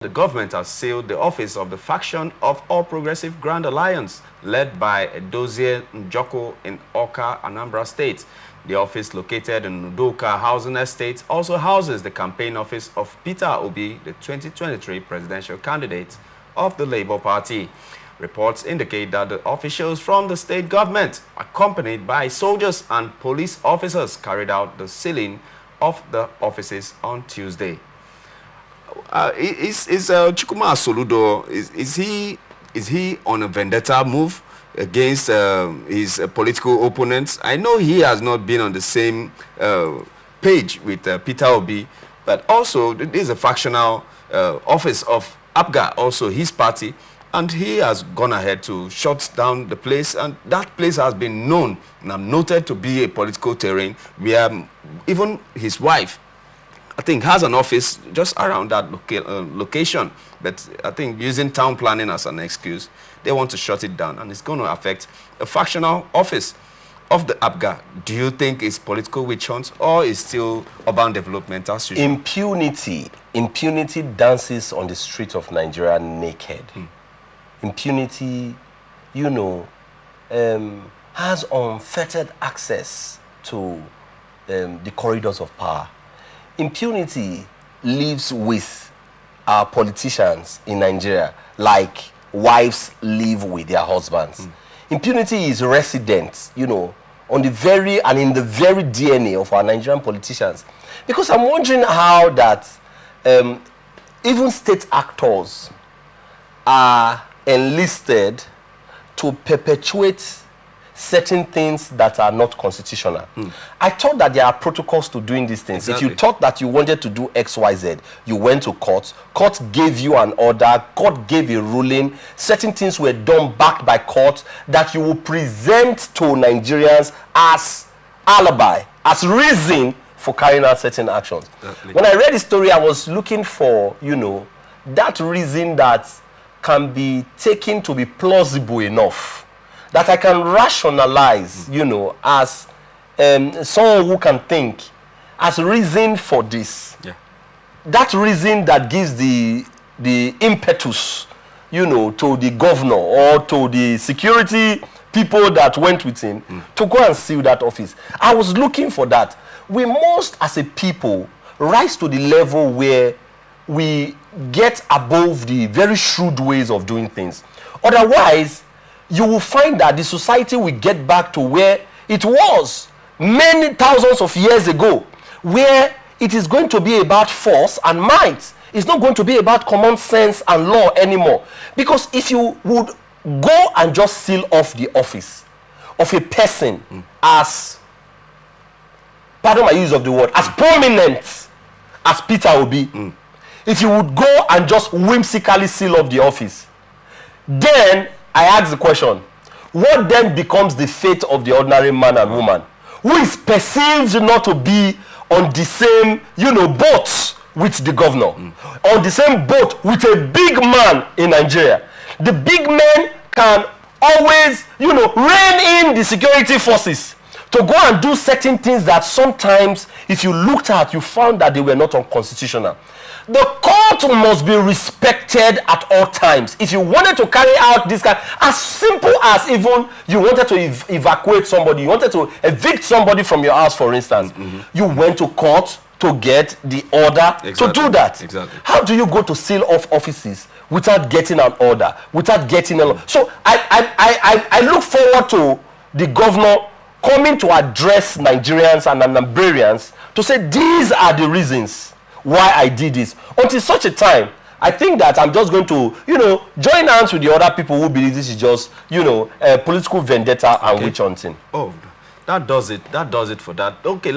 The government has sealed the office of the faction of All Progressive Grand Alliance, led by Edozie Njoku in Awka, Anambra State. The office, located in Udoka Housing Estate, also houses the campaign office of Peter Obi, the 2023 presidential candidate of the Labour Party. Reports indicate that the officials from the state government, accompanied by soldiers and police officers, carried out the sealing of the offices on Tuesday. Is Chukwuma Soludo, is he on a vendetta move against his political opponents? I know he has not been on the same page with Peter Obi, but also this is a factional office of APGA, also his party, and he has gone ahead to shut down the place, and that place has been known and noted to be a political terrain where even his wife, I think, has an office just around that location. But I think using town planning as an excuse, they want to shut it down, and it's going to affect a factional office of the APGA. Do you think it's political witch hunt, or is still urban development as usual? Impunity dances on the street of Nigeria naked. Impunity, you know, has unfettered access to the corridors of power. Impunity lives with our politicians in Nigeria like wives live with their husbands. Impunity is resident, you know, on the very and in the very DNA of our Nigerian politicians. Because I'm wondering how that even state actors are enlisted to perpetuate certain things that are not constitutional. I thought that there are protocols to doing these things. Exactly. If you thought that you wanted to do X, Y, Z, you went to court. Court gave you an order. Court gave a ruling. Certain things were done backed by court that you will present to Nigerians as alibi, as reason for carrying out certain actions. Exactly. When I read the story, I was looking for, you know, that reason that can be taken to be plausible enough, that I can rationalize, you know, as someone who can think, as reason for this. Yeah. That reason that gives the impetus, you know, to the governor or to the security people that went with him to go and seal that office. I was looking for that. We must, as a people, rise to the level where we get above the very shrewd ways of doing things. Otherwise, you will find that the society will get back to where it was many thousands of years ago, where it is going to be about force and might. It's not going to be about common sense and law anymore. Because if you would go and just seal off the office of a person as, pardon my use of the word, as prominent as Peter Obi, if you would go and just whimsically seal off the office, then I ask the question, what then becomes the fate of the ordinary man and woman who is perceived not to be on the same, you know, boat with the governor, on the same boat with a big man in Nigeria? The big men can always, you know, rein in the security forces to go and do certain things that sometimes, if you looked at, you found that they were not unconstitutional. The court must be respected at all times. If you wanted to carry out this kind, as simple as even you wanted to evacuate somebody, you wanted to evict somebody from your house, for instance, you went to court to get the order to do that. Exactly. How do you go to seal off offices without getting an order, without getting a law? So I look forward to the governor coming to address Nigerians and Anambrarians to say these are the reasons why I did this. Until such a time, I think that I'm just going to, you know, join hands with the other people who believe this is just, you know, political vendetta and witch hunting. Oh, that does it. That does it for that. Okay.